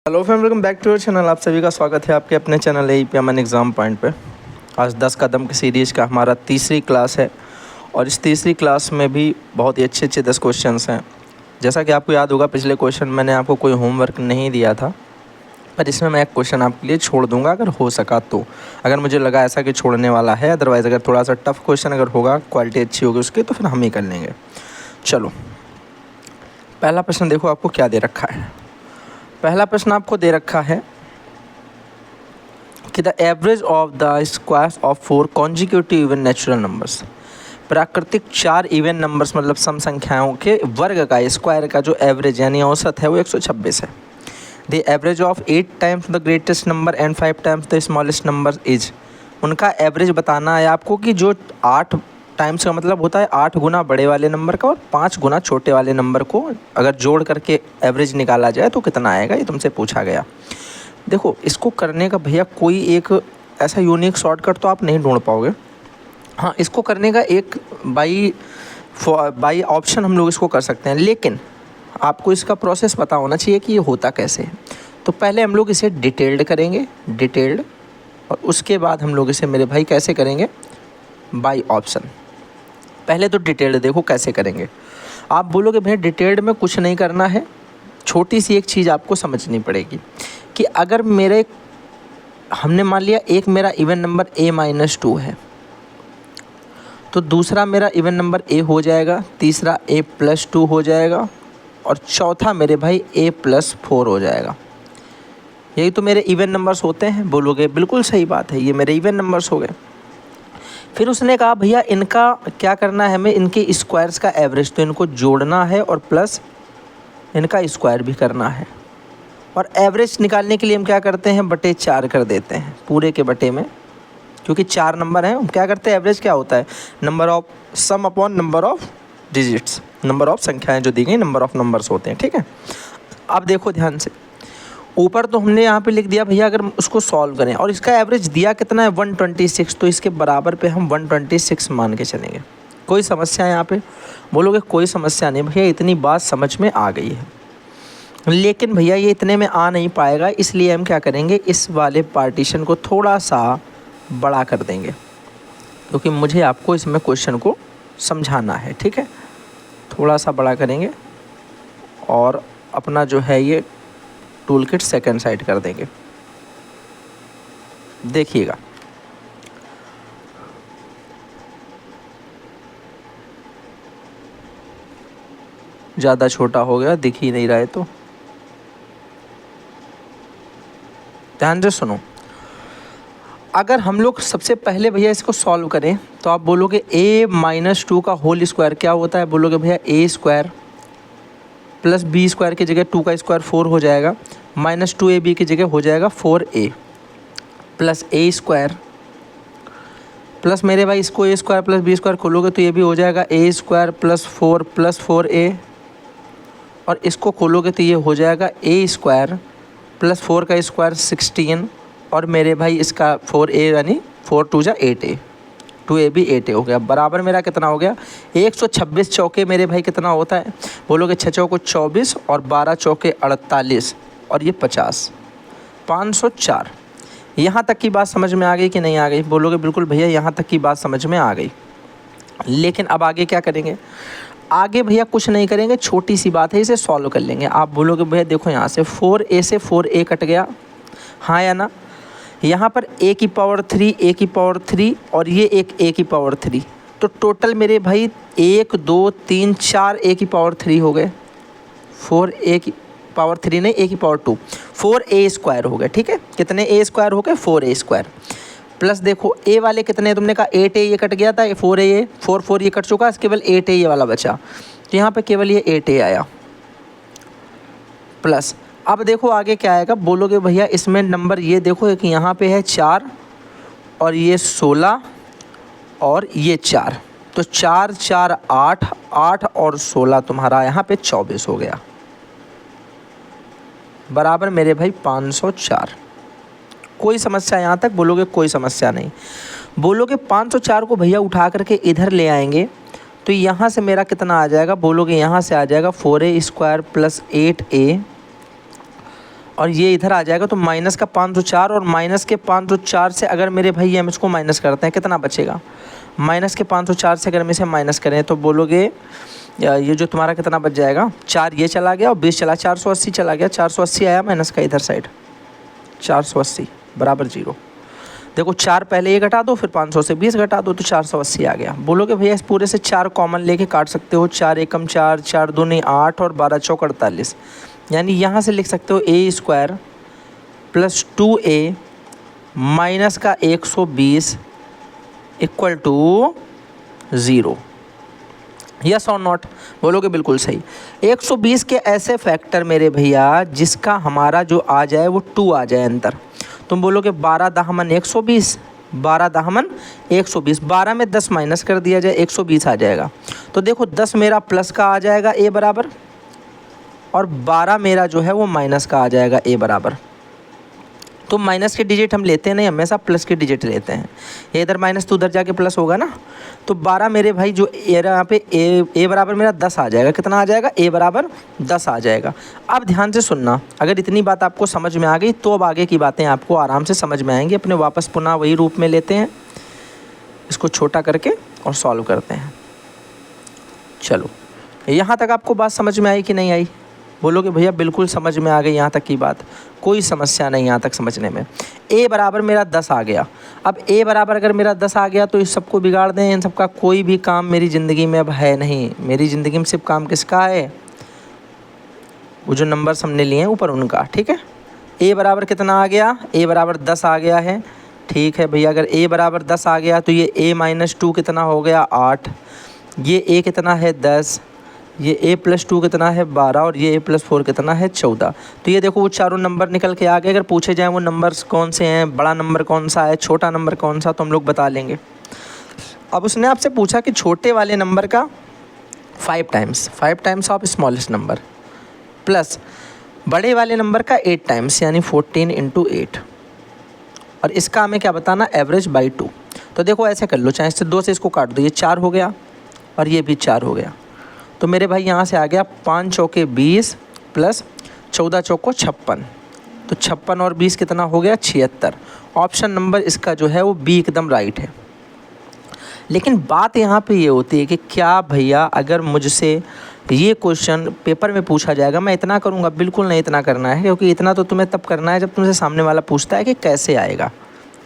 Hello friend, welcome back to your channel. आप सभी का स्वागत है आपके अपने channel AEP Aman exam point पे। आज 10 कदम की सीरीज़ का हमारा तीसरी क्लास है और इस तीसरी क्लास में भी बहुत ही अच्छे 10 क्वेश्चंस हैं। जैसा कि आपको याद होगा, पिछले क्वेश्चन मैंने आपको कोई होमवर्क नहीं दिया था, पर इसमें मैं एक क्वेश्चन आपके लिए छोड़ दूंगा अगर हो सका तो। अगर मुझे लगा ऐसा कि छोड़ने वाला है, अदरवाइज़ अगर थोड़ा सा टफ क्वेश्चन अगर होगा, क्वालिटी अच्छी होगी उसकी, तो फिर हम ही कर लेंगे। चलो, पहला प्रश्न देखो आपको क्या दे रखा है। पहला प्रश्न आपको दे रखा है कि the average of the squares of 4 consecutive even natural numbers, प्राकृतिक 4 इवन नंबर्स मतलब सम संख्याओं के वर्ग का स्क्वायर का जो एवरेज यानी औसत है वो 126 है। The average of 8 times the greatest number and 5 times the smallest number is, उनका एवरेज बताना है आपको कि जो 8 टाइम्स का मतलब होता है 8 गुना बड़े वाले नंबर का और 5 गुना छोटे वाले नंबर को अगर जोड़ करके एवरेज निकाला जाए तो कितना आएगा, ये तुमसे पूछा गया। देखो, इसको करने का भैया कोई एक ऐसा यूनिक शॉर्टकट तो आप नहीं ढूंढ पाओगे। हाँ, इसको करने का एक बाई ऑप्शन हम लोग इसको कर सकते हैं, लेकिन आपको इसका प्रोसेस पता होना चाहिए कि ये होता कैसे है। तो पहले हम लोग इसे डिटेल्ड करेंगे, डिटेल्ड, और उसके बाद हम लोग इसे मेरे भाई कैसे करेंगे, बाई ऑप्शन। पहले तो डिटेल्ड देखो कैसे करेंगे। आप बोलोगे भैया डिटेल्ड में कुछ नहीं करना है, छोटी सी एक चीज़ आपको समझनी पड़ेगी कि अगर हमने मान लिया एक मेरा इवन नंबर a-2 है, तो दूसरा मेरा इवन नंबर a हो जाएगा, तीसरा a+2 हो जाएगा और चौथा मेरे भाई a+4 हो जाएगा। यही तो मेरे इवन नंबर्स होते हैं। बोलोगे बिल्कुल सही बात है, ये मेरे इवन नंबर्स हो गए। फिर उसने कहा भैया इनका क्या करना है, हमें इनके स्क्वायर्स का एवरेज, तो इनको जोड़ना है और प्लस इनका स्क्वायर भी करना है। और एवरेज निकालने के लिए हम क्या करते हैं, बटे 4 कर देते हैं पूरे के बटे में, क्योंकि 4 नंबर हैं। हम क्या करते हैं, एवरेज क्या होता है, number of some upon number of digits, number of संख्याएं जो दी गई नंबर ऑफ नंबर्स होते हैं। ठीक है, अब देखो ध्यान से, ऊपर तो हमने यहाँ पे लिख दिया भैया अगर उसको सॉल्व करें और इसका एवरेज दिया कितना है 126, तो इसके बराबर पे हम 126 मान के चलेंगे। कोई समस्या है यहाँ पे? बोलोगे कोई समस्या नहीं भैया, इतनी बात समझ में आ गई है। लेकिन भैया ये इतने में आ नहीं पाएगा, इसलिए हम क्या करेंगे, इस वाले पार्टीशन को थोड़ा सा बड़ा कर देंगे, क्योंकि मुझे आपको इसमें क्वेश्चन को समझाना है। ठीक है, थोड़ा सा बड़ा करेंगे और अपना जो है ये टूल किट सेकेंड साइड कर देंगे। देखिएगा, ज़्यादा छोटा हो गया, दिख ही नहीं रहा है, तो ध्यान से सुनो। अगर हम लोग सबसे पहले भैया इसको सॉल्व करें तो आप बोलोगे a-2 का होल स्क्वायर क्या होता है, बोलोगे भैया a² प्लस b² की जगह 2 का स्क्वायर 4 हो जाएगा, -2ab की जगह हो जाएगा 4a प्लस a² प्लस मेरे भाई इसको a² प्लस b² खोलोगे तो ये भी हो जाएगा a² प्लस 4 प्लस 4a, और इसको खोलोगे तो ये हो जाएगा a² प्लस 4 का स्क्वायर 16, और मेरे भाई इसका 4a यानी 4 2 जा 8a, 2ab 8a हो गया। बराबर मेरा कितना हो गया, 126 चौके मेरे भाई कितना होता है, बोलोगे 6 चौको 24 और 12 चौके 48 और ये 50, 504। यहाँ तक की बात समझ में आ गई कि नहीं आ गई? बोलोगे बिल्कुल भैया यहाँ तक की बात समझ में आ गई। लेकिन अब आगे क्या करेंगे, आगे भैया कुछ नहीं करेंगे, छोटी सी बात है, इसे सॉल्व कर लेंगे। आप बोलोगे भैया देखो यहाँ से 4a से 4a कट गया, हाँ या ना, यहाँ पर a की पावर 3 a की पावर 3 और ये एक a की पावर 3, तो टोटल मेरे भाई 1 2 3 4 a की पावर 3 हो गए, 4a की पावर 3 नहीं a की पावर 2, 4a² हो गए। ठीक है, कितने a² हो गए, 4a²। प्लस देखो a वाले कितने, तुमने कहा 8a ये कट गया था, 4a 4 ये कट चुका, केवल 8a ये वाला बचा, तो यहाँ पे केवल ये 8a आया। प्लस अब देखो आगे क्या आएगा, बोलोगे भैया इसमें नंबर ये देखो कि यहाँ पे है 4 और ये 16 और ये 4, तो 4 4 8 8 और 16 तुम्हारा यहाँ पे 24 हो गया, बराबर मेरे भाई 504। कोई समस्या यहाँ तक? बोलोगे कोई समस्या नहीं। बोलोगे 504 को भैया उठा करके इधर ले आएंगे तो यहाँ से मेरा कितना आ जाएगा, बोलोगे यहाँ से आ जाएगा 4a² प्लस 8a और ये इधर आ जाएगा तो माइनस का 504 और माइनस के 504 से अगर मेरे भाई हम इसको माइनस करते हैं कितना बचेगा, माइनस के 504 से अगर हम इसे माइनस करें तो बोलोगे ये जो तुम्हारा कितना बच जाएगा, 4 ये चला गया और 20 चला, 480 चला गया, 480 आया माइनस का इधर साइड, 480 बराबर 0। देखो 4 पहले ये घटा दो, फिर 500 से 20 घटा दो तो 480 आ गया। बोलोगे भैया इस पूरे से 4 कॉमन लेके काट सकते हो, 4 एकम 4, 4 दूनी 8 और 12 चौक 48, यानी यहाँ से लिख सकते हो a² प्लस 2a माइनस का 120 इक्वल टू 0। यस और नॉट, बोलोगे बिल्कुल सही। 120 के ऐसे फैक्टर मेरे भैया जिसका हमारा जो आ जाए वो 2 आ जाए अंतर। तुम बोलोगे 12 दाहमन 120, 12 दाहमन 120, 12 में 10 माइनस कर दिया जाए 120 आ जाएगा। तो देखो 10 मेरा प्लस का आ जाएगा a बराबर, और 12 मेरा जो है वो माइनस का आ जाएगा a बराबर। तो माइनस के डिजिट हम लेते हैं नहीं, हमेशा प्लस के डिजिट लेते हैं। ये इधर माइनस तो उधर जाके प्लस होगा ना। तो 12 मेरे भाई जो यहाँ पे a बराबर मेरा 10 आ जाएगा। कितना आ जाएगा, a बराबर 10 आ जाएगा। अब ध्यान से सुनना, अगर इतनी बात आपको समझ में आ गई तो अब आगे की बातें आपको आराम से समझ में आएंगी। अपने वापस पुनः वही रूप में लेते हैं, इसको छोटा करके और सॉल्व करते हैं। चलो यहाँ तक आपको बात समझ में आई कि नहीं आई? बोलोगे भैया बिल्कुल समझ में आ गई यहाँ तक की बात, कोई समस्या नहीं यहाँ तक समझने में। a बराबर मेरा 10 आ गया। अब a बराबर अगर मेरा 10 आ गया तो इस सबको बिगाड़ दें, इन सबका कोई भी काम मेरी ज़िंदगी में अब है नहीं। मेरी ज़िंदगी में सिर्फ काम किसका है, वो जो नंबर्स हमने लिए हैं ऊपर उनका। ठीक है, a बराबर कितना आ गया, a बराबर 10 आ गया है। ठीक है भैया, अगर a बराबर 10 आ गया तो ये a-2 कितना हो गया 8, ये a कितना है 10, ये a+2 कितना है 12 और ये a+4 कितना है 14। तो ये देखो वो चारों नंबर निकल के आ गए। अगर पूछे जाएँ वो नंबर्स कौन से हैं, बड़ा नंबर कौन सा है, छोटा नंबर कौन सा, तो हम लोग बता लेंगे। अब उसने आपसे पूछा कि छोटे वाले नंबर का 5 times of smallest number plus बड़े वाले नंबर का 8 टाइम्स यानी 14 × 8, और इसका हमें क्या बताना, एवरेज बाई 2। तो देखो ऐसे कर लो, चाहे इससे 2 से इसको काट दो, ये 4 हो गया और ये भी 4 हो गया। तो मेरे भाई यहाँ से आ गया 5 चौके 20 प्लस 14 चौको 56, तो 56 और 20 कितना हो गया 76। ऑप्शन नंबर इसका जो है वो बी एकदम राइट है। लेकिन बात यहाँ पे ये होती है कि क्या भैया अगर मुझसे ये क्वेश्चन पेपर में पूछा जाएगा मैं इतना करूँगा? बिल्कुल नहीं इतना करना है, क्योंकि इतना तो तुम्हें तब करना है जब तुमसे सामने वाला पूछता है कि कैसे आएगा।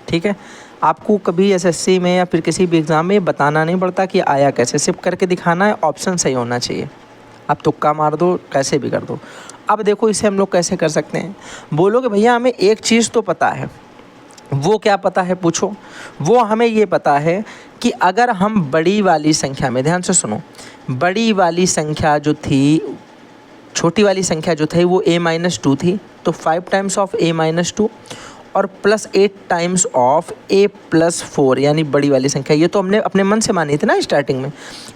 ठीक है, आपको कभी एसएससी में या फिर किसी भी एग्ज़ाम में बताना नहीं पड़ता कि आया कैसे, सिर्फ करके दिखाना है, ऑप्शन सही होना चाहिए। आप तुक्का मार दो, कैसे भी कर दो। अब देखो इसे हम लोग कैसे कर सकते हैं। बोलोगे भैया हमें एक चीज़ तो पता है, वो क्या पता है पूछो। वो हमें ये पता है कि अगर हम बड़ी वाली संख्या में, ध्यान से सुनो, बड़ी वाली संख्या जो थी, छोटी वाली संख्या जो थी वो a-2 थी, तो 5 टाइम्स ऑफ a-2 और प्लस 8 टाइम्स ऑफ a+4 यानी बड़ी वाली संख्या। ये तो हमने अपने मन से मानी थी ना स्टार्टिंग में।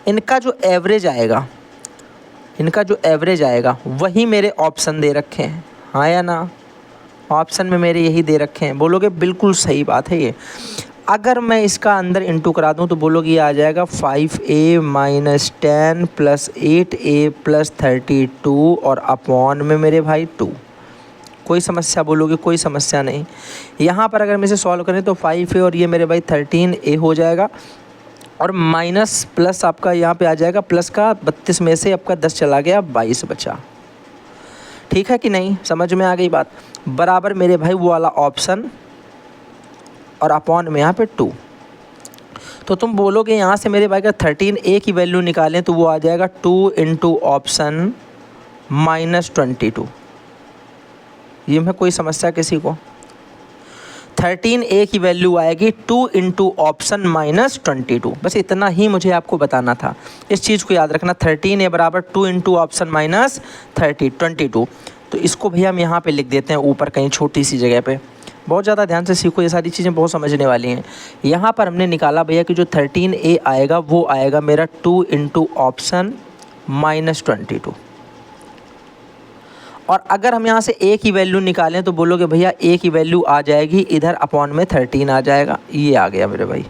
इनका जो एवरेज आएगा वही मेरे ऑप्शन दे रखे हैं, हाँ या ना? ऑप्शन में मेरे यही दे रखे हैं। बोलोगे बिल्कुल सही बात है ये। अगर मैं इसका अंदर इंटू करा दूं तो बोलोगे ये आ जाएगा 5a-10 प्लस 8a प्लस 32 और अपॉन में मेरे भाई 2। कोई समस्या? बोलोगे कोई समस्या नहीं। यहाँ पर अगर हम इसे सॉल्व करें तो 5a और ये मेरे भाई 13a हो जाएगा, और माइनस प्लस आपका यहाँ पे आ जाएगा, प्लस का 32 में से आपका 10 चला गया, 22 बचा। ठीक है कि नहीं, समझ में आ गई बात? बराबर मेरे भाई वो वाला ऑप्शन और अपॉन में यहाँ पे 2। तो तुम बोलोगे यहाँ से मेरे भाई का 13a की वैल्यू निकालें तो वो आ जाएगा 2 × ऑप्शन -22। ये में कोई समस्या किसी को? 13a की वैल्यू आएगी 2 × ऑप्शन -22। बस इतना ही मुझे आपको बताना था, इस चीज़ को याद रखना। 13a बराबर 2 × ऑप्शन -22। तो इसको भैया हम यहाँ पे लिख देते हैं ऊपर कहीं छोटी सी जगह पे। बहुत ज़्यादा ध्यान से सीखो, ये सारी चीज़ें बहुत समझने वाली हैं। यहाँ पर हमने निकाला भैया कि जो 13a आएगा वो आएगा मेरा 2 × ऑप्शन -22। और अगर हम यहाँ से a की वैल्यू निकालें तो बोलोगे भैया a की वैल्यू आ जाएगी इधर अपॉन में 13 आ जाएगा। ये आ गया मेरे भाई।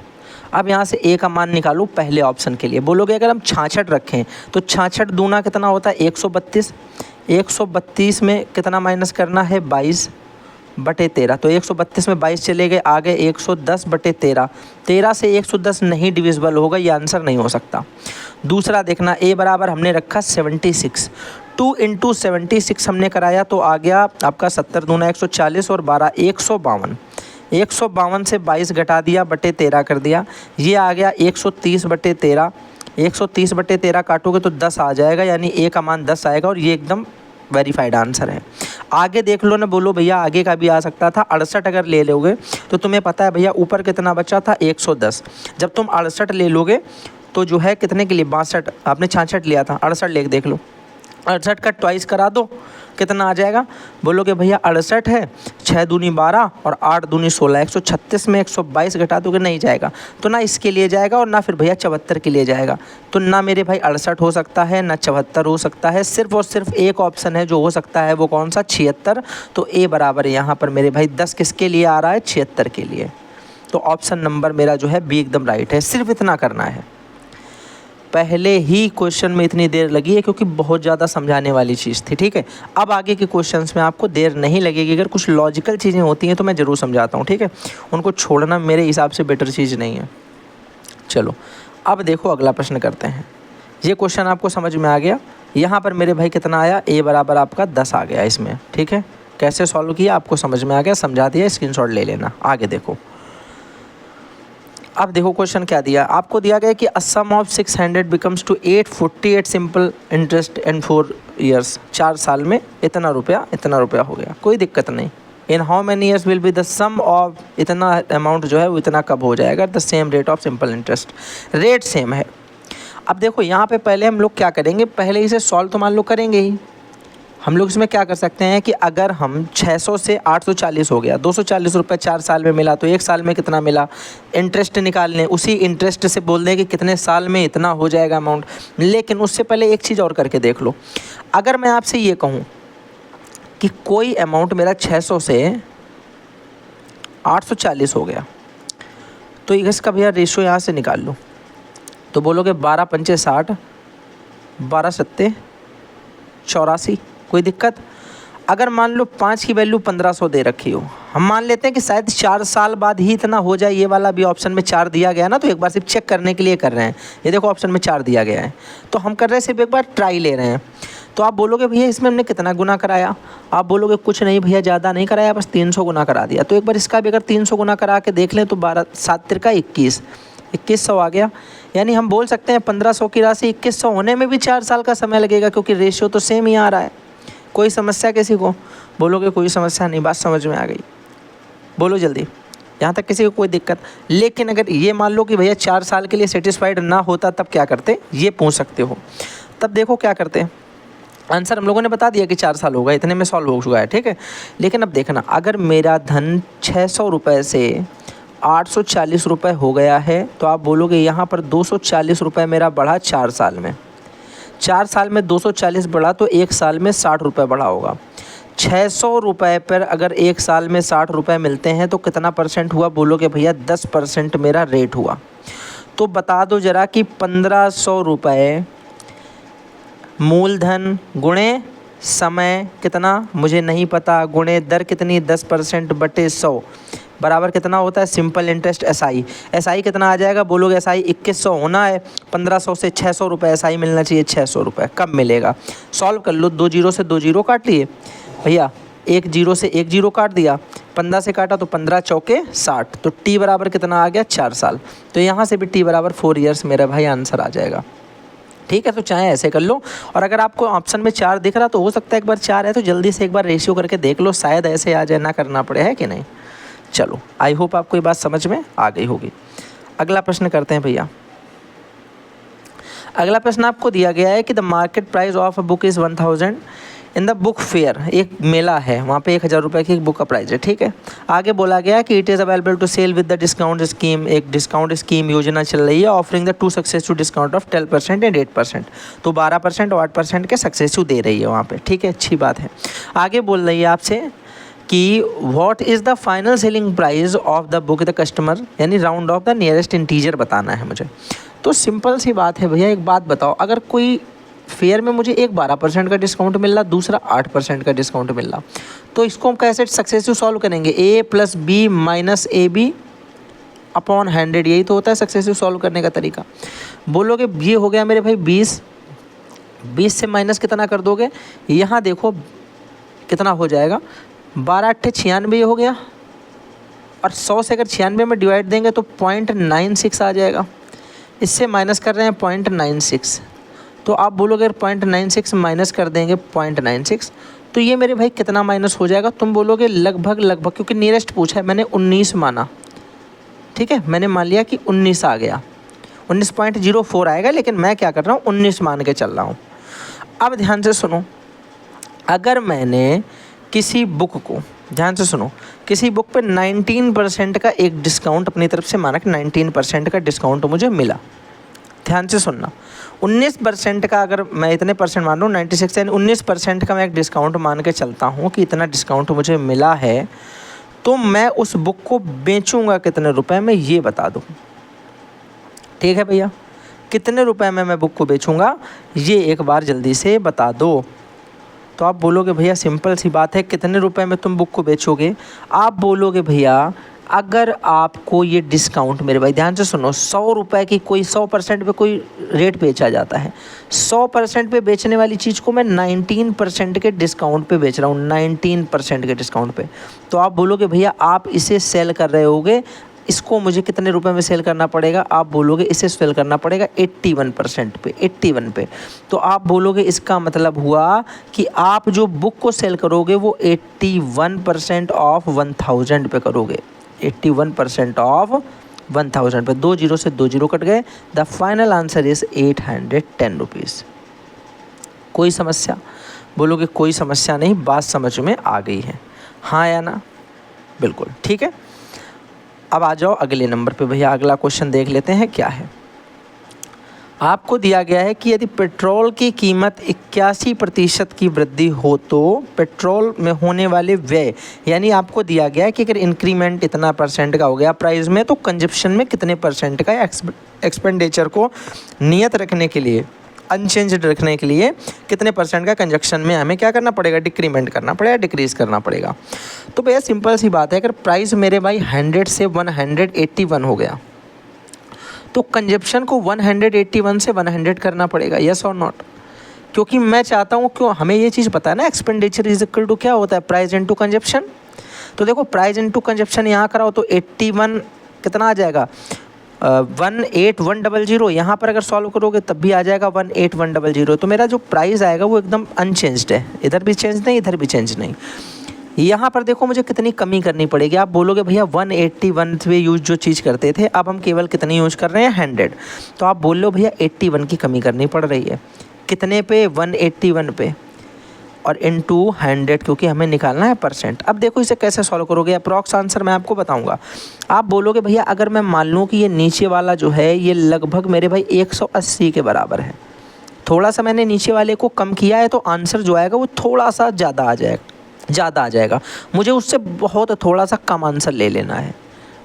अब यहाँ से a का मान निकालो पहले ऑप्शन के लिए। बोलोगे अगर हम 66 रखें तो 66 दूना कितना होता है 132, 132 में कितना माइनस करना है, 22/13। तो 132 में 22 चले गए, आगे 110/13। 13 से 110 नहीं डिविजिबल होगा, ये आंसर नहीं हो सकता। दूसरा देखना, ए बराबर हमने रखा 76, 2 × 76 हमने कराया तो आ गया आपका 70 दूना 140 और 12 152। 152 से 22 घटा दिया, बटे 13 कर दिया, ये आ गया 130/13। 130/13 काटोगे तो 10 आ जाएगा, यानी ए का मान 10 आएगा और ये एकदम वेरीफाइड आंसर है। आगे देख लो ना, बोलो भैया आगे का भी आ सकता था। 68 अगर ले लोगे तो तुम्हें पता है भैया ऊपर कितना बचा था, 110। जब तुम 68 ले लोगे तो जो है कितने के लिए, 62, आपने 66 लिया था, 68 ले देख लो, 68 का ट्वाइस करा दो, कितना आ जाएगा। बोलोगे भैया 68 है, 6 दूनी 12 और 8 दूनी 16, 136 में 122 घटा दोगे, नहीं जाएगा। तो ना इसके लिए जाएगा और ना फिर भैया 74 के लिए जाएगा। तो ना मेरे भाई 68 हो सकता है, ना 74 हो सकता है, सिर्फ और सिर्फ एक ऑप्शन है जो हो सकता है, वो कौन सा, 76। तो ए बराबर यहाँ पर मेरे भाई 10 किसके लिए आ रहा है, 76 के लिए। तो ऑप्शन नंबर मेरा जो है बी एकदम राइट है। सिर्फ इतना करना है। पहले ही क्वेश्चन में इतनी देर लगी है क्योंकि बहुत ज़्यादा समझाने वाली चीज़ थी, ठीक है। अब आगे के क्वेश्चंस में आपको देर नहीं लगेगी। अगर कुछ लॉजिकल चीज़ें होती हैं तो मैं ज़रूर समझाता हूँ, ठीक है। उनको छोड़ना मेरे हिसाब से बेटर चीज़ नहीं है। चलो अब देखो अगला प्रश्न करते हैं। ये क्वेश्चन आपको समझ में आ गया। यहाँ पर मेरे भाई कितना आया, ए बराबर आपका 10 आ गया इसमें, ठीक है। कैसे सॉल्व किया आपको समझ में आ गया, समझा दिया, स्क्रीनशॉट ले लेना। आगे देखो, अब देखो क्वेश्चन क्या दिया आपको। दिया गया कि a sum of 600 becomes to 848 simple interest in 4 years. 4 साल में इतना रुपया हो गया, कोई दिक्कत नहीं। In how many years will be the sum of, इतना अमाउंट जो है वो इतना कब हो जाएगा, the same rate of simple interest. Rate same है। अब देखो यहाँ पे पहले हम लोग क्या करेंगे, पहले इसे सॉल्व तो मान लो करेंगे ही। हम लोग इसमें क्या कर सकते हैं कि अगर हम 600 से 840 हो गया, 240 रुपये 4 साल में मिला, तो 1 साल में कितना मिला, इंटरेस्ट निकाल लें, उसी इंटरेस्ट से बोल दें कि कितने साल में इतना हो जाएगा अमाउंट। लेकिन उससे पहले एक चीज़ और करके देख लो। अगर मैं आपसे ये कहूँ कि कोई अमाउंट मेरा 600 से 840 हो गया, तो इसका भैया रेशियो यहाँ से निकाल लो, तो बोलोगे 12 पंचे 60, 12 सत्ते 84, कोई दिक्कत। अगर मान लो 5 की वैल्यू 1500 दे रखी हो, हम मान लेते हैं कि शायद 4 साल बाद ही इतना हो जाए, ये वाला भी ऑप्शन में 4 दिया गया ना, तो एक बार सिर्फ चेक करने के लिए कर रहे हैं। ये देखो ऑप्शन में 4 दिया गया है, तो हम कर रहे हैं सिर्फ एक बार ट्राई ले रहे हैं। तो आप बोलोगे भैया इसमें हमने कितना गुना कराया, आप बोलोगे कुछ नहीं भैया ज़्यादा नहीं कराया, बस 300 गुना करा दिया। तो एक बार इसका भी अगर 300 गुना करा के देख लें तो 12 7 तिरका 2100 आ गया। यानी हम बोल सकते हैं 1500 की राशि 2100 होने में भी 4 साल का समय लगेगा, क्योंकि रेशियो तो सेम ही आ रहा है। कोई समस्या किसी को, बोलोगे कोई समस्या नहीं, बात समझ में आ गई, बोलो जल्दी, यहाँ तक किसी को कोई दिक्कत। लेकिन अगर ये मान लो कि भैया 4 साल के लिए सेटिस्फाइड ना होता, तब क्या करते, ये पूछ सकते हो। तब देखो क्या करते, आंसर हम लोगों ने बता दिया कि 4 साल होगा, इतने में सॉल्व हो चुका है, ठीक है। लेकिन अब देखना, अगर मेरा धन 600 रुपये से 840 रुपये हो गया है, तो आप बोलोगे यहाँ पर 240 रुपये मेरा बढ़ा 4 साल में। 4 साल में 240 बढ़ा तो 1 साल में 60 रुपये बढ़ा होगा। 600 रुपये पर अगर 1 साल में 60 रुपये मिलते हैं तो कितना परसेंट हुआ, बोलोगे भैया 10% मेरा रेट हुआ। तो बता दो ज़रा कि 1500 रुपये मूलधन गुणे समय कितना मुझे नहीं पता, गुणे दर कितनी 10% बटे 100 बराबर कितना होता है, सिंपल इंटरेस्ट एसआई कितना आ जाएगा, बोलोगे एसआई 2100 होना है। 1500 से 600 रुपये एसआई मिलना चाहिए, 600 रुपये कब मिलेगा, सॉल्व कर लो। 2 जीरो से 2 जीरो काट लिए भैया, 1 जीरो से 1 जीरो काट दिया, 15 से काटा तो 15 चौके 60, तो टी बराबर कितना आ गया, 4 साल। तो यहाँ से भी टी बराबर 4 ईयर्स मेरा भाई आंसर आ जाएगा, ठीक है। तो चाहे ऐसे कर लो, और अगर आपको ऑप्शन में 4 दिख रहा तो हो सकता है एक बार 4 है तो जल्दी से एक बार रेशियो करके देख लो, शायद ऐसे आ जाए, ना करना पड़े, है कि नहीं। चलो आई होप आपको ये बात समझ में आ गई होगी। अगला प्रश्न करते हैं भैया। अगला प्रश्न आपको दिया गया है कि the market price of a book is 1000 in the book fair. एक मेला है, वहाँ पे 1000 रुपये की एक बुक का प्राइस है, ठीक है। आगे बोला गया कि it is available to sell with the discount scheme. एक डिस्काउंट स्कीम योजना चल रही है, offering the 2 successive discount of 12% and 8%। तो 12% और 8% के सक्सेसिव दे रही है वहाँ पे, ठीक है, अच्छी बात है। आगे बोल रही है आपसे कि what is the final selling price of the book the customer, यानी round off the nearest integer बताना है मुझे। तो सिंपल सी बात है भैया, एक बात बताओ, अगर कोई फेयर में मुझे एक 12% का डिस्काउंट मिल रहा, दूसरा 8% का डिस्काउंट मिल रहा। तो इसको हम कैसे सक्सेसिव सॉल्व करेंगे, a + b - ab अपॉन 100, यही तो होता है सक्सेसिव सॉल्व करने का तरीका। बोलोगे ये हो गया मेरे भाई 20 से माइनस कितना कर दोगे, यहाँ देखो कितना हो जाएगा, 12 × 8 = 96 हो गया, और 100 से अगर 96 में डिवाइड देंगे तो 0.96 आ जाएगा। इससे माइनस कर रहे हैं 0.96, तो आप बोलोगे 0.96 माइनस कर देंगे 0.96, तो ये मेरे भाई कितना माइनस हो जाएगा, तुम बोलोगे लगभग, क्योंकि नियरेस्ट पूछा है मैंने 19 माना, ठीक है, मैंने मान लिया कि 19 आ गया, 19.04 आएगा, लेकिन मैं क्या कर रहा हूँ 19 मान के चल रहा हूँ। अब ध्यान से सुनो, अगर मैंने किसी बुक को, ध्यान से सुनो, किसी बुक पे 19% का एक डिस्काउंट अपनी तरफ से माना कि 19% का डिस्काउंट मुझे मिला, ध्यान से सुनना, 19% का अगर मैं इतने परसेंट मान रहा हूँ 96 यानी 19% का मैं एक डिस्काउंट मान के चलता हूँ कि इतना डिस्काउंट मुझे मिला है, तो मैं उस बुक को बेचूंगा कितने रुपए में ये बता दो। ठीक है भैया, कितने रुपए में मैं बुक को बेचूंगा ये एक बार जल्दी से बता दो। तो आप बोलोगे भैया सिंपल सी बात है, कितने रुपए में तुम बुक को बेचोगे, आप बोलोगे भैया अगर आपको ये डिस्काउंट, मेरे भाई ध्यान से सुनो, 100 रुपये की कोई 100% पे कोई रेट बेचा जाता है, 100% पे बेचने वाली चीज़ को मैं 19% के डिस्काउंट पे बेच रहा हूँ, 19% के डिस्काउंट पे, तो आप बोलोगे भैया आप इसे सेल कर रहे होगे, इसको मुझे कितने रुपए में सेल करना पड़ेगा, आप बोलोगे इसे सेल करना पड़ेगा 81% पे, 81 पे। तो आप बोलोगे इसका मतलब हुआ कि आप जो बुक को सेल करोगे वो 81% ऑफ 1000 पे करोगे, 81% ऑफ 1000 पे। 2 जीरो से 2 जीरो कट गए, the final answer is 810 rupees. कोई समस्या, बोलोगे कोई समस्या नहीं, बात समझ में आ गई है, हाँ या ना, बिल्कुल ठीक है। अब आ जाओ अगले नंबर पे भैया, अगला क्वेश्चन देख लेते हैं क्या है। आपको दिया गया है कि यदि पेट्रोल की कीमत 81% की वृद्धि हो तो पेट्रोल में होने वाले व्यय, यानी आपको दिया गया है कि अगर इंक्रीमेंट इतना % का हो गया प्राइस में, तो कंजप्शन में कितने % का एक्सपेंडिचर को नियत रखने के लिए, अनचेंज्ड रखने के लिए कितने % का कंजक्शन में हमें क्या करना पड़ेगा, डिक्रीमेंट करना पड़ेगा, डिक्रीज़ करना पड़ेगा। तो भैया सिंपल सी बात है, अगर प्राइस मेरे भाई 100 से 181 हो गया तो कंजप्शन को 181 से 100 करना पड़ेगा, यस और नॉट, क्योंकि मैं चाहता हूँ, क्यों, हमें ये चीज़ पता है ना, एक्सपेंडिचर इज इक्वल टू क्या होता है, प्राइस इनटू कंजप्शन। तो देखो प्राइस इनटू कंजप्शन यहाँ कराओ तो 81 कितना आ जाएगा, 18100, यहाँ पर अगर सॉल्व करोगे तब भी आ जाएगा 18100। तो मेरा जो प्राइस आएगा वो एकदम अनचेंज्ड है, इधर भी चेंज नहीं, इधर भी चेंज नहीं। यहाँ पर देखो मुझे कितनी कमी करनी पड़ेगी, आप बोलोगे भैया 181 पे यूज़ जो चीज़ करते थे अब हम केवल कितनी यूज़ कर रहे हैं, 100, तो आप बोल लो भैया 81 की कमी करनी पड़ रही है, कितने पे, 181 पे, और इनटू 100, क्योंकि हमें निकालना है %। अब देखो इसे कैसे सॉल्व करोगे, अप्रॉक्स आंसर मैं आपको बताऊंगा। आप बोलोगे भैया अगर मैं मान लूँ कि ये नीचे वाला जो है ये लगभग मेरे भाई 180 के बराबर है, थोड़ा सा मैंने नीचे वाले को कम किया है, तो आंसर जो आएगा वो थोड़ा सा ज़्यादा आ जाएगा, मुझे उससे बहुत थोड़ा सा कम आंसर ले लेना है,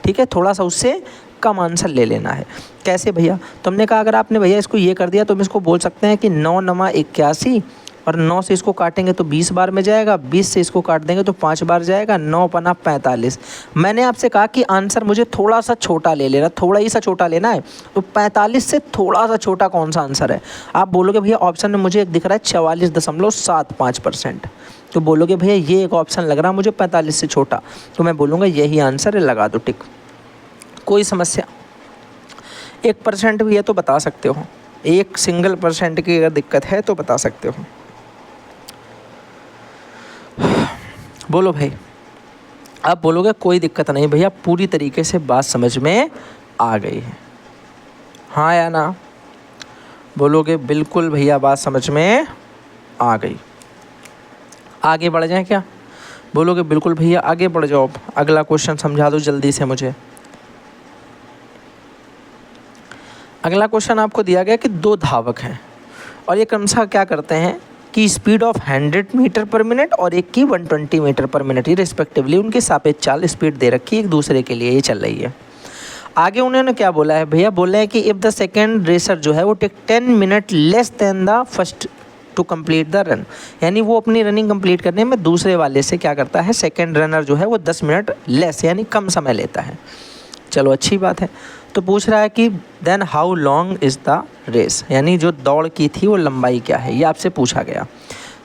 ठीक है, थोड़ा सा उससे कम आंसर ले लेना है। कैसे भैया, तुमने कहा अगर आपने भैया इसको ये कर दिया तो हम इसको बोल सकते हैं कि 9 नमा 81, और 9 से इसको काटेंगे तो 20 बार में जाएगा, 20 से इसको काट देंगे तो 5 बार जाएगा, 9 पना 45। मैंने आपसे कहा कि आंसर मुझे थोड़ा सा छोटा ले लेना, थोड़ा ही सा छोटा लेना है, तो 45 से थोड़ा सा छोटा कौन सा आंसर है, आप बोलोगे भैया ऑप्शन में मुझे एक दिख रहा है 44.75%, तो बोलोगे भैया ये एक ऑप्शन लग रहा है मुझे 45 से छोटा, तो मैं बोलूँगा यही आंसर है, लगा दो टिक। कोई समस्या, 1% भी है तो बता सकते हो, 1 सिंगल % की अगर दिक्कत है तो बता सकते हो, बोलो भाई। आप बोलोगे कोई दिक्कत नहीं भैया, पूरी तरीके से बात समझ में आ गई है, हाँ या ना, बोलोगे बिल्कुल भैया बात समझ में आ गई। आगे बढ़ जाएं क्या, बोलोगे बिल्कुल भैया आगे बढ़ जाओ, अगला क्वेश्चन समझा दो जल्दी से मुझे। अगला क्वेश्चन आपको दिया गया कि 2 धावक हैं और ये क्रमशः क्या करते हैं कि speed of 100 metre per minute और एक की 120 मीटर पर मिनट, ये रिस्पेक्टिवली उनके सापेक्ष चाल स्पीड दे रखी है एक दूसरे के लिए, ये चल रही है। आगे उन्होंने क्या बोला है भैया, बोला है कि इफ़ द सेकेंड रेसर जो है वो take 10 minute less than the first to complete the run, यानी वो अपनी रनिंग कंप्लीट करने में दूसरे वाले से क्या करता है, सेकेंड रनर जो है वो 10 मिनट लेस यानी कम समय लेता है। चलो अच्छी बात है। तो पूछ रहा है कि then how long is the race, यानी जो दौड़ की थी वो लंबाई क्या है, ये आपसे पूछा गया।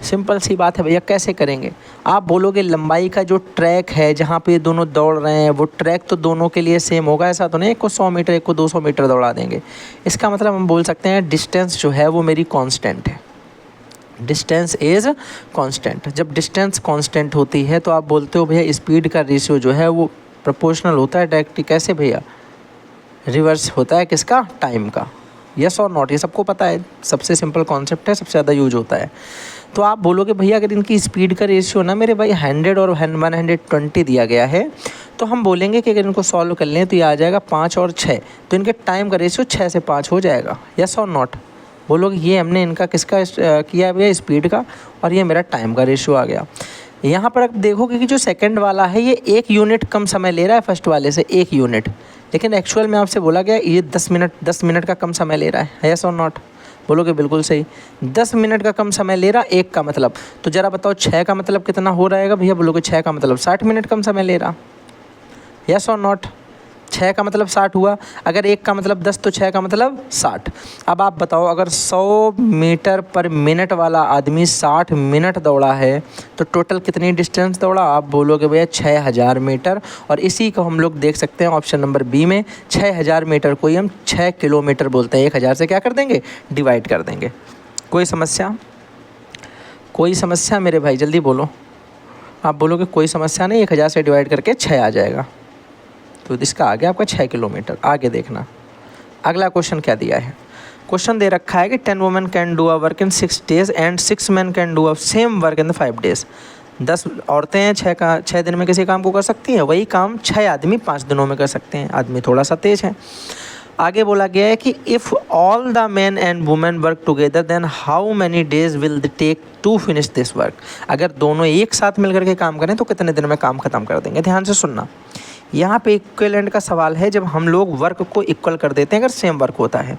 सिंपल सी बात है भैया, कैसे करेंगे। आप बोलोगे लंबाई का जो ट्रैक है जहाँ पे दोनों दौड़ रहे हैं वो ट्रैक तो दोनों के लिए सेम होगा, ऐसा तो नहीं एक को 100 मीटर एक को 200 मीटर दौड़ा देंगे। इसका मतलब हम बोल सकते हैं डिस्टेंस जो है वो मेरी कांस्टेंट है, डिस्टेंस इज़ कांस्टेंट। जब डिस्टेंस कांस्टेंट होती है तो आप बोलते हो भैया स्पीड का रेशियो जो है वो प्रोपोर्शनल होता है डायरेक्टली। कैसे भैया, रिवर्स होता है किसका, टाइम का। यस और नॉट, ये सबको पता है, सबसे सिंपल कॉन्सेप्ट है, सबसे ज़्यादा यूज होता है। तो आप बोलोगे भैया अगर इनकी स्पीड का रेशियो ना मेरे भाई 100 और 120 दिया गया है, तो हम बोलेंगे कि अगर इनको सॉल्व कर लें तो ये आ जाएगा 5 और 6, तो इनके टाइम का रेशियो 6 से 5 हो जाएगा। यस और नॉट, बोलोगे ये हमने इनका किसका किया है भैया, स्पीड का, और ये मेरा टाइम का रेशियो आ गया। यहाँ पर आप देखोगे कि जो सेकंड वाला है ये 1 यूनिट कम समय ले रहा है फर्स्ट वाले से, 1 यूनिट, लेकिन एक्चुअल में आपसे बोला गया ये 10 मिनट का कम समय ले रहा है। यस और नॉट, बोलोगे बिल्कुल सही। 10 मिनट का कम समय ले रहा, 1 का मतलब, तो ज़रा बताओ 6 का मतलब कितना हो रहेगा भैया, बोलोगे 6 का मतलब 60 मिनट कम समय ले रहा। यस और नॉट, 6 का मतलब 60 हुआ, अगर 1 का मतलब 10 तो 6 का मतलब 60। अब आप बताओ अगर 100 मीटर पर मिनट वाला आदमी 60 मिनट दौड़ा है तो टोटल कितनी डिस्टेंस दौड़ा, आप बोलोगे भैया 6000 मीटर। और इसी को हम लोग देख सकते हैं ऑप्शन नंबर बी में, 6000 मीटर को ही हम 6 किलोमीटर बोलते हैं। 1000 से क्या कर देंगे, डिवाइड कर देंगे। कोई समस्या, कोई समस्या मेरे भाई, जल्दी बोलो। आप बोलोगे कोई समस्या नहीं, 1000 से डिवाइड करके 6 आ जाएगा, तो इसका आ गया आपका 6 किलोमीटर। आगे देखना अगला क्वेश्चन क्या दिया है। क्वेश्चन दे रखा है कि 10 women can do a work in 6 days and 6 man can do a same work in 5 days. 10 औरतें हैं 6 दिन में किसी काम को कर सकती हैं, वही काम 6 आदमी 5 दिनों में कर सकते हैं। आदमी थोड़ा सा तेज है। आगे बोला गया है कि if all the man and women work together then how many days will they take to finish this work. अगर दोनों एक साथ मिलकर के काम करें तो कितने दिन में काम खत्म कर देंगे। ध्यान से सुनना, यहाँ पे इक्विवेलेंट का सवाल है, जब हम लोग वर्क को इक्वल कर देते हैं अगर सेम वर्क होता है।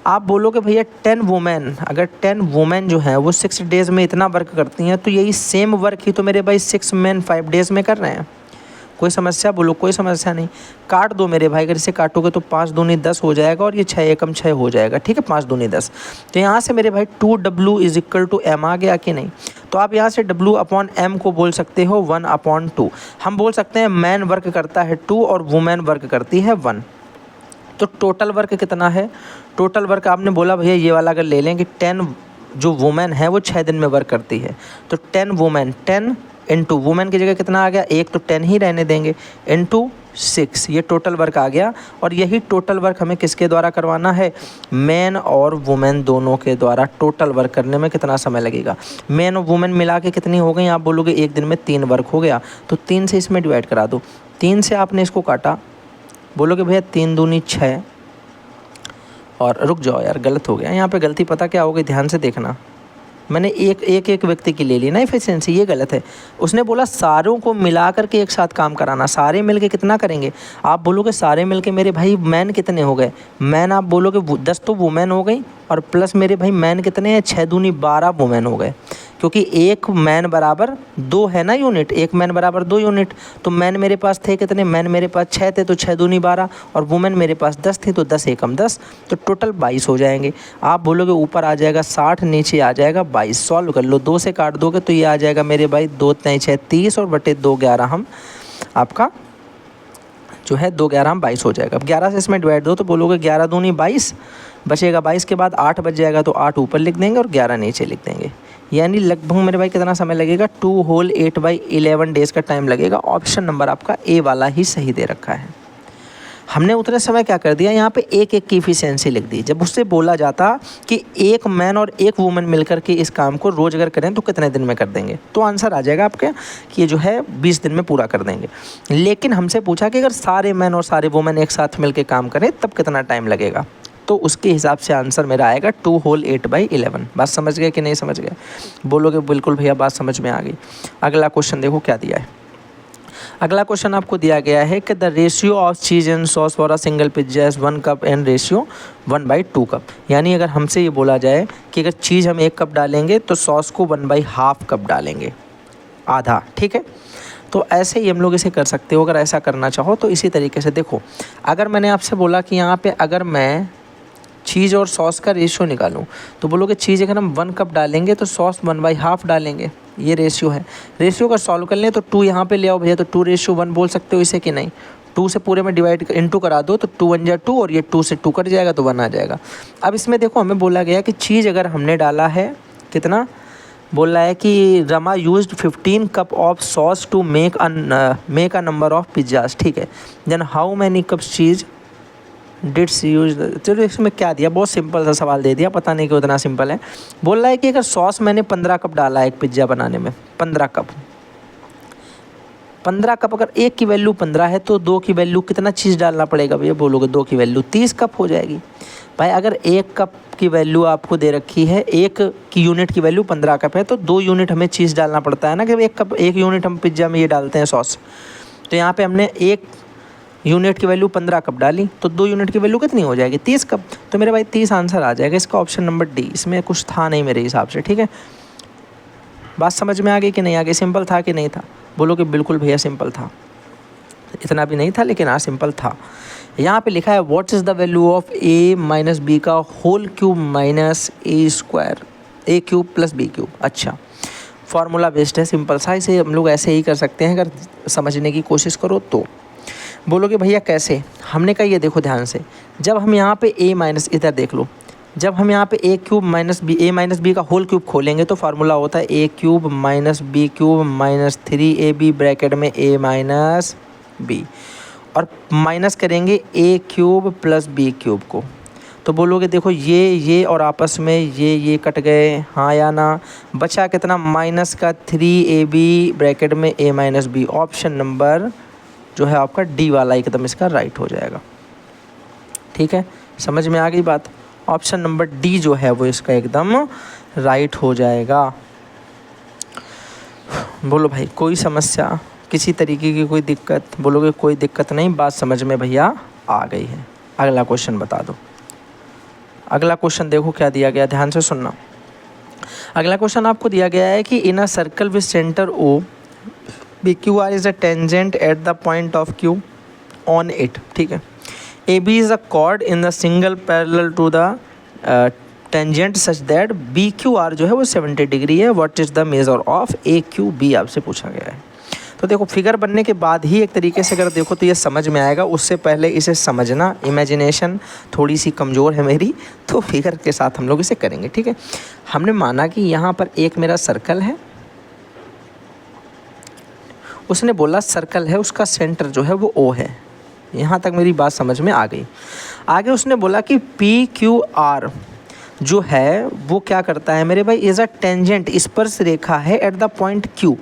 आप बोलोगे भैया 10 वुमेन, अगर 10 वुमेन जो है वो 6 डेज़ में इतना वर्क करती हैं तो यही सेम वर्क ही तो मेरे भाई 6 मैन 5 डेज़ में कर रहे हैं। कोई समस्या, बोलो कोई समस्या नहीं। काट दो मेरे भाई, अगर इसे काटोगे तो 5 दूनी 10 हो जाएगा और ये 6 एकम 6 हो जाएगा। ठीक है, 5 दूनी 10। तो यहाँ से मेरे भाई 2W is equal to M आ गया कि नहीं। तो आप यहाँ से W अपॉन M को बोल सकते हो 1/2। हम बोल सकते हैं मैन वर्क करता है 2 और वुमेन वर्क करती है 1। तो टोटल वर्क कितना है, टोटल वर्क आपने बोला भैया ये वाला अगर ले लें कि 10 जो वुमेन है वो 6 दिन में वर्क करती है, तो 10 वुमेन, 10 इंटू वुमेन की जगह कितना आ गया, 1 तो 10 ही रहने देंगे, इंटू 6, ये टोटल वर्क आ गया। और यही टोटल वर्क हमें किसके द्वारा करवाना है, मैन और वुमेन दोनों के द्वारा टोटल वर्क करने में कितना समय लगेगा। मैन और वुमेन मिला के कितनी हो गई, आप बोलोगे एक दिन में 3 वर्क हो गया, तो 3 से इसमें डिवाइड करा दो। 3 से आपने इसको काटा, बोलोगे भैया 3 दूनी 6, और रुक जाओ यार गलत हो गया यहाँ पे, गलती पता क्या हो गई, ध्यान से देखना। मैंने एक व्यक्ति की ले ली ना एफिशिएंसी, ये गलत है। उसने बोला सारों को मिला करके एक साथ काम कराना, सारे मिलके कितना करेंगे। आप बोलोगे सारे मिलके मेरे भाई मैन कितने हो गए, मैन आप बोलोगे 10 तो वुमेन हो गई, और प्लस मेरे भाई मैन कितने हैं, 6 दूनी 12 वुमेन हो गए, क्योंकि एक मैन बराबर 2 है ना यूनिट, एक मैन बराबर 2 यूनिट। तो मैन मेरे पास थे कितने, मैन मेरे पास 6 थे तो 6 दूनी 12, और वुमेन मेरे पास 10 थी तो 10 एकम 10, तो टोटल 22 हो जाएंगे। आप बोलोगे ऊपर आ जाएगा 60, नीचे आ जाएगा 22। सॉल्व कर लो, 2 से काट दोगे तो ये आ जाएगा मेरे भाई 2 3 6 30 और बटे 2 11 हम आपका जो है 2 11 हम 22 हो जाएगा। अब 11 से इसमें डिवाइड दो तो बोलोगे 11 दूनी 22, बचेगा 22 के बाद 8 बच जाएगा, तो 8 ऊपर लिख देंगे और 11 नीचे लिख देंगे। यानी लगभग मेरे भाई कितना समय लगेगा, 2 होल 8/11 डेज़ का टाइम लगेगा। ऑप्शन नंबर आपका ए वाला ही सही दे रखा है। हमने उतने समय क्या कर दिया, यहाँ पे एक की इफिशियंसी लिख दी। जब उससे बोला जाता कि एक मैन और एक वुमेन मिलकर के इस काम को रोज अगर करें तो कितने दिन में कर देंगे, तो आंसर आ जाएगा आपके कि ये जो है 20 दिन में पूरा कर देंगे। लेकिन हमसे पूछा कि अगर सारे मैन और सारे वुमेन एक साथ मिलकर काम करें तब कितना टाइम लगेगा, तो उसके हिसाब से आंसर मेरा आएगा 2 होल 8/11। बात समझ गए कि नहीं समझ गए, बोलोगे बिल्कुल भैया बात समझ में आ गई। अगला क्वेश्चन देखो क्या दिया है। अगला क्वेश्चन आपको दिया गया है कि the ratio of cheese and sauce for a single pizza is 1 cup and ratio 1/2 cup. यानी अगर हमसे ये बोला जाए कि अगर चीज़ हम 1 कप डालेंगे तो सॉस को 1/2 कप डालेंगे, आधा, ठीक है। तो ऐसे ही हम लोग इसे कर सकते हो, अगर ऐसा करना चाहो तो इसी तरीके से। देखो अगर मैंने आपसे बोला कि यहाँ पे अगर मैं चीज़ और सॉस का रेशियो निकालूं तो बोलोगे चीज़ अगर हम 1 कप डालेंगे तो सॉस 1/2 डालेंगे, ये रेशियो है। रेशियो का सॉल्व कर लें तो 2 यहाँ पे ले आओ भैया, तो 2:1 बोल सकते हो इसे कि नहीं। 2 से पूरे में डिवाइड इंटू करा दो तो 2 1 जा 2 और ये 2 से 2 कट जाएगा तो 1 आ जाएगा। अब इसमें देखो हमें बोला गया कि चीज़ अगर हमने डाला है कितना, बोल रहा है कि Rama used 15 cup of sauce to make a number of pizzas, ठीक है। Then how many cups cheese did use. चलो इसमें क्या दिया, बहुत सिंपल सा सवाल दे दिया, पता नहीं क्यों इतना सिंपल है। बोल रहा है कि अगर सॉस मैंने 15 कप डाला है एक पिज्ज़ा बनाने में, 15 कप, 15 कप, अगर एक की वैल्यू 15 है तो 2 की वैल्यू कितना चीज़ डालना पड़ेगा भैया, बोलोगे 2 की वैल्यू 30 कप हो जाएगी। भाई अगर 1 कप की वैल्यू आपको दे रखी है, 1 की यूनिट की वैल्यू 15 कप है तो 2 यूनिट हमें चीज़ डालना पड़ता है ना, कि 1 कप 1 यूनिट हम पिज्ज़ा में ये डालते हैं सॉस। तो यहाँ पे हमने 1 यूनिट की वैल्यू 15 कप डाली तो 2 यूनिट की वैल्यू कितनी हो जाएगी, 30 कप। तो मेरे भाई 30 आंसर आ जाएगा इसका, ऑप्शन नंबर डी। इसमें कुछ था नहीं मेरे हिसाब से, ठीक है। बात समझ में आ गई कि नहीं आ गई, सिंपल था कि नहीं था, बोलो कि बिल्कुल भैया सिंपल था, इतना भी नहीं था लेकिन हाँ सिंपल था। यहाँ पे लिखा है what is the value of a minus B का whole cube minus a square, a cube plus b cube. अच्छा, फार्मूला बेस्ड है, सिंपल सा, इसे हम लोग ऐसे ही कर सकते हैं अगर समझने की कोशिश करो तो। बोलोगे भैया कैसे, हमने कहा ये देखो ध्यान से, जब हम यहाँ पे a माइनस, इधर देख लो, जब हम यहाँ पे a cube minus B, a minus B का होल क्यूब खोलेंगे तो फार्मूला होता है a cube minus B cube minus 3ab bracket में a माइनस बी, और माइनस करेंगे a cube plus b cube को। तो बोलोगे देखो ये और आपस में ये कट गए, हाँ या ना, बचा कितना, माइनस का 3ab ब्रैकेट में a minus B. Option number जो है आपका डी वाला एकदम इसका राइट हो जाएगा, ठीक है। समझ में आ गई बात, ऑप्शन नंबर डी जो है वो इसका एकदम राइट हो जाएगा। बोलो भाई कोई समस्या, किसी तरीके की कोई दिक्कत, बोलोगे कोई दिक्कत नहीं, बात समझ में भैया आ गई है। अगला क्वेश्चन बता दो। अगला क्वेश्चन देखो क्या दिया गया, ध्यान से सुनना। अगला क्वेश्चन आपको दिया गया है कि in a circle with centre O B Q R is a tangent at the point of Q on it, ठीक है। A B is a chord in the single parallel to the tangent such that B Q R जो है वो 70 degree है। What is the measure of A Q B, आपसे पूछा गया है। तो देखो फिगर बनने के बाद ही एक तरीके से अगर देखो तो ये समझ में आएगा, उससे पहले इसे समझना, इमेजिनेशन थोड़ी सी कमज़ोर है मेरी, तो फिगर के साथ हम लोग इसे करेंगे, ठीक है। हमने माना कि यहाँ पर एक मेरा सर्कल है, उसने बोला सर्कल है, उसका सेंटर जो है वो ओ है। यहाँ तक मेरी बात समझ में आ गई। आगे उसने बोला कि पी क्यू आर जो है वो क्या करता है मेरे भाई, इज़ अ टेंजेंट, स्पर्श रेखा है eight the point Q.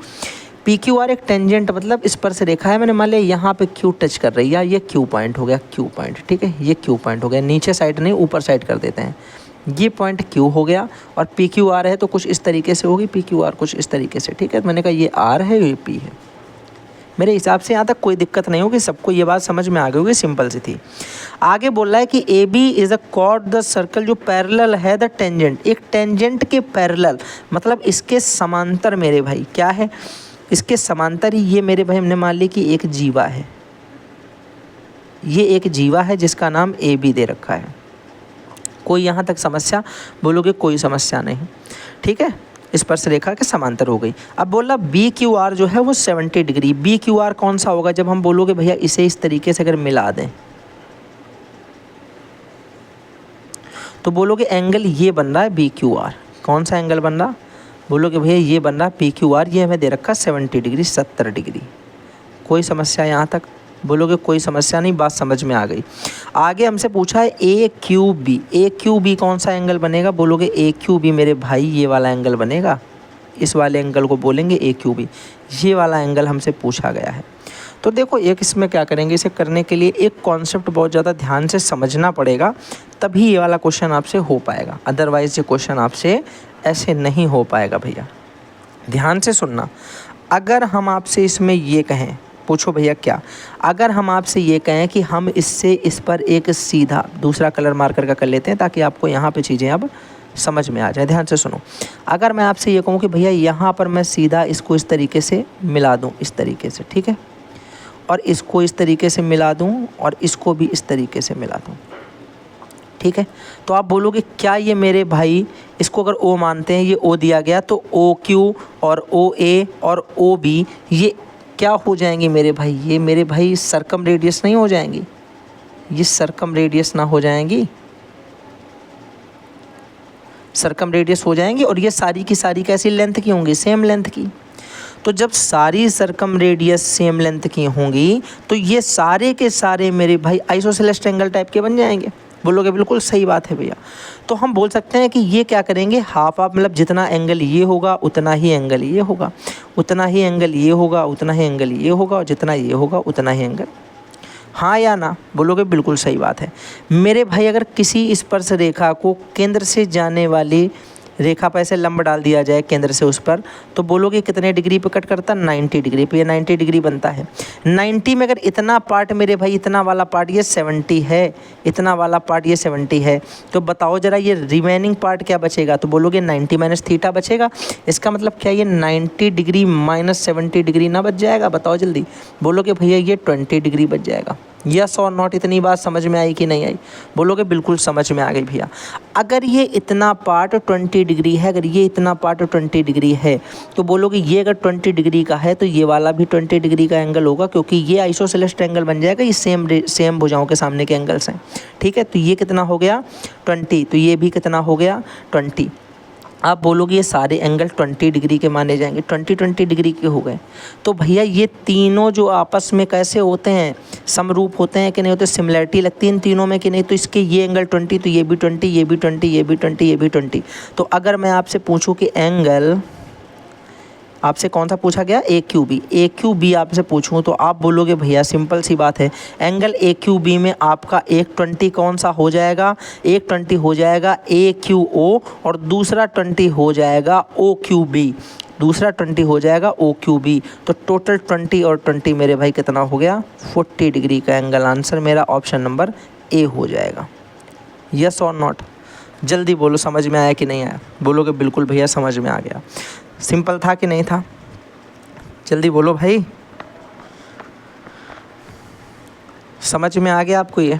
P Q R एक टेंजेंट मतलब स्पर्श रेखा है, मैंने मान लिया यहाँ पे क्यू टच कर रही है, ये क्यू पॉइंट हो गया, क्यू पॉइंट, ठीक है। ये क्यू पॉइंट हो गया, नीचे साइड नहीं ऊपर साइड कर देते हैं, ये पॉइंट क्यू हो गया। और पी क्यू आर है तो कुछ इस तरीके से होगी, पी क्यू आर कुछ इस तरीके से, ठीक है। मैंने कहा ये आर है ये पी है। मेरे हिसाब से यहाँ तक कोई दिक्कत नहीं होगी, सबको ये बात समझ में आ गई होगी, सिंपल सी थी। आगे बोल रहा है कि A B is a chord the circle जो पैरेलल है द टेंजेंट, एक टेंजेंट के पैरेलल मतलब इसके समांतर मेरे भाई क्या है, इसके समांतर ही ये मेरे भाई हमने मान ली कि एक जीवा है, ये एक जीवा है जिसका नाम ए बी दे रखा है। कोई यहाँ तक समस्या, बोलोगे कोई समस्या नहीं, ठीक है। स्पर्श रेखा के समांतर हो गई। अब बोला बी क्यू आर जो है वो 70 डिग्री। बी क्यू आर कौन सा होगा, जब हम बोलोगे भैया इसे इस तरीके से अगर मिला दें तो बोलोगे एंगल ये बन रहा है बी क्यू आर। कौन सा एंगल बन रहा, बोलोगे भैया ये बन रहा पी क्यू आर, ये हमें दे रखा 70 डिग्री, 70 डिग्री। कोई समस्या यहाँ तक, बोलोगे कोई समस्या नहीं, बात समझ में आ गई। आगे हमसे पूछा है ए क्यू बी। ए क्यू बी कौन सा एंगल बनेगा, बोलोगे ए क्यू बी मेरे भाई ये वाला एंगल बनेगा, इस वाले एंगल को बोलेंगे ए क्यू बी, ये वाला एंगल हमसे पूछा गया है। तो देखो एक इसमें क्या करेंगे, इसे करने के लिए एक कॉन्सेप्ट बहुत ज़्यादा ध्यान से समझना पड़ेगा, तभी ये वाला क्वेश्चन आपसे हो पाएगा, अदरवाइज़ ये क्वेश्चन आपसे ऐसे नहीं हो पाएगा भैया। ध्यान से सुनना, अगर हम आपसे इसमें ये कहें पूछो भैया क्या। अगर हम आपसे ये कहें कि हम इससे इस पर एक सीधा दूसरा कलर मार्कर का कर लेते हैं ताकि आपको यहाँ पे चीज़ें अब समझ में आ जाए, ध्यान से सुनो। अगर मैं आपसे ये कहूँ कि भैया यहाँ पर मैं सीधा इसको इस तरीके से मिला दूँ, इस तरीके से, ठीक है, और इसको इस तरीके से मिला दूँ और इसको भी इस तरीके से मिला दूँ, ठीक है, तो आप बोलोगे क्या ये मेरे भाई, इसको अगर ओ मानते हैं, ये ओ दिया गया, तो ओ क्यू और ओ ए और ओ बी ये क्या हो जाएंगी मेरे भाई, ये मेरे भाई सर्कम रेडियस नहीं हो जाएंगी, ये सर्कम रेडियस ना हो जाएंगी, सर्कम रेडियस हो जाएंगी। और ये सारी की सारी कैसी लेंथ की होंगी, सेम लेंथ की। तो जब सारी सर्कम रेडियस सेम लेंथ की होंगी तो ये सारे के सारे मेरे भाई आइसोसेलेस ट्रायंगल टाइप के बन जाएंगे। बोलोगे बिल्कुल सही बात है भैया। तो हम बोल सकते हैं कि ये क्या करेंगे, हाफ हाफ, मतलब जितना एंगल ये होगा उतना ही एंगल ये होगा, उतना ही एंगल ये होगा, उतना ही एंगल ये होगा, और जितना ये होगा उतना ही एंगल, हाँ या ना। बोलोगे बिल्कुल सही बात है मेरे भाई। अगर किसी स्पर्श रेखा को केंद्र से जाने वाली रेखा पर ऐसे लंब डाल दिया जाए केंद्र से उस पर, तो बोलोगे कितने डिग्री पे कट करता है, 90 डिग्री पे। ये 90 डिग्री बनता है। 90 में अगर इतना पार्ट मेरे भाई, इतना वाला पार्ट ये 70 है, इतना वाला पार्ट ये 70 है, तो बताओ ज़रा ये रिमेनिंग पार्ट क्या बचेगा, तो बोलोगे 90 माइनस थीटा बचेगा। इसका मतलब क्या ये 90 डिग्री माइनस 70 डिग्री ना बच जाएगा, बताओ जल्दी। बोलोगे भैया ये 20 डिग्री बच जाएगा। यस और नॉट, इतनी बात समझ में आई कि नहीं आई। बोलोगे बिल्कुल समझ में आ गई भैया। अगर ये इतना पार्ट 20 डिग्री है, अगर ये इतना पार्ट 20 डिग्री है, तो बोलोगे ये अगर 20 डिग्री का है तो ये वाला भी 20 डिग्री का एंगल होगा, क्योंकि ये आइसोसेलेस ट्रायंगल बन जाएगा, ये सेम भुजाओं के सामने के एंगल्स हैं, ठीक है। तो ये कितना हो गया 20, तो ये भी कितना हो गया 20। आप बोलोगे ये सारे एंगल 20 डिग्री के माने जाएंगे, 20 डिग्री के हो गए। तो भैया ये तीनों जो आपस में कैसे होते हैं, समरूप होते हैं कि नहीं होते, सिमिलरिटी लगती है इन तीनों में कि नहीं। तो इसके ये एंगल 20, तो ये भी 20, ये भी 20, ये भी 20, ये भी 20। तो अगर मैं आपसे पूछूं कि एंगल, आपसे कौन सा पूछा गया, ए क्यू बी, ए क्यू बी आपसे पूछूं तो आप बोलोगे भैया सिंपल सी बात है, एंगल ए क्यू बी में आपका एक 20 कौन सा हो जाएगा, एक 20 हो जाएगा ए क्यू ओ, और दूसरा 20 हो जाएगा ओ क्यू बी, दूसरा 20 हो जाएगा ओ क्यू बी। तो टोटल 20 और 20 मेरे भाई कितना हो गया 40 डिग्री का एंगल। आंसर मेरा ऑप्शन नंबर ए हो जाएगा। यस और नॉट, जल्दी बोलो समझ में आया कि नहीं आया। बोलोगे बिल्कुल भैया समझ में आ गया। सिंपल था कि नहीं था, जल्दी बोलो भाई, समझ में आ गया आपको ये,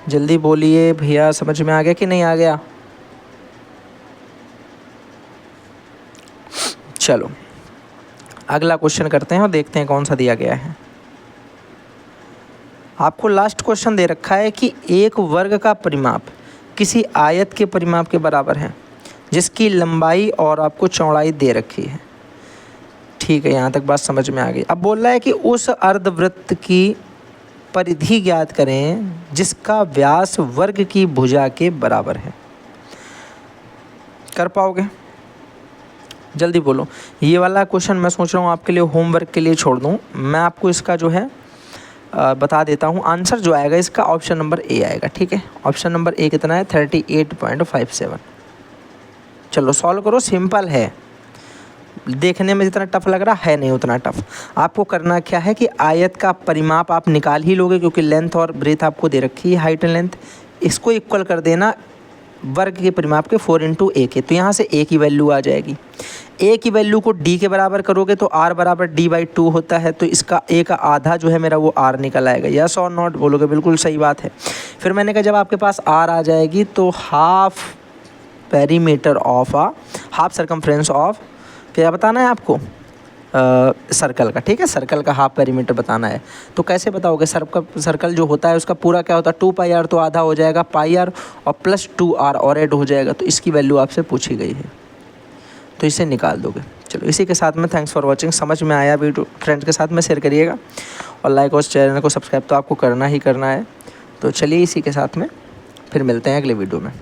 जल्दी बोलिए भैया समझ में आ गया कि नहीं आ गया। चलो अगला क्वेश्चन करते हैं और देखते हैं कौन सा दिया गया है। आपको लास्ट क्वेश्चन दे रखा है कि एक वर्ग का परिमाप किसी आयत के परिमाप के बराबर है जिसकी लंबाई और आपको चौड़ाई दे रखी है। ठीक है, यहाँ तक बात समझ में आ गई। अब बोल रहा है कि उस अर्धवृत्त की परिधि ज्ञात करें जिसका व्यास वर्ग की भुजा के बराबर है। कर पाओगे, जल्दी बोलो। ये वाला क्वेश्चन मैं सोच रहा हूँ आपके लिए होमवर्क के लिए छोड़ दूँ। मैं आपको इसका जो है बता देता हूँ। आंसर जो आएगा इसका ऑप्शन नंबर ए आएगा, ठीक है। ऑप्शन नंबर ए कितना है 38.57। चलो सॉल्व करो, सिंपल है, देखने में जितना टफ लग रहा है नहीं उतना टफ। आपको करना क्या है कि आयत का परिमाप आप निकाल ही लोगे, क्योंकि लेंथ और ब्रेथ आपको दे रखी है, हाइट एंड लेंथ। इसको इक्वल कर देना वर्ग के परिमाप के 4 × a के, तो यहाँ से a की वैल्यू आ जाएगी। a की वैल्यू को d के बराबर करोगे तो r बराबर d/2 होता है, तो इसका a का आधा जो है मेरा वो r निकल आएगा। यस और नॉट, बोलोगे बिल्कुल सही बात है। फिर मैंने कहा जब आपके पास r आ जाएगी तो half perimeter of half circumference of, क्या बताना है आपको, सर्कल का, ठीक है, सर्कल का हाफ पेरीमीटर बताना है। तो कैसे बताओगे, सर्कल जो होता है उसका पूरा क्या होता है 2πr, तो आधा हो जाएगा πr और प्लस 2r और ऐड हो जाएगा, तो इसकी वैल्यू आपसे पूछी गई है, तो इसे निकाल दोगे। चलो इसी के साथ में थैंक्स फॉर वॉचिंग। समझ में आया वीडियो फ्रेंड्स के साथ में शेयर करिएगा, और लाइक और चैनल को सब्सक्राइब तो आपको करना ही करना है। तो चलिए इसी के साथ में फिर मिलते हैं अगले वीडियो में।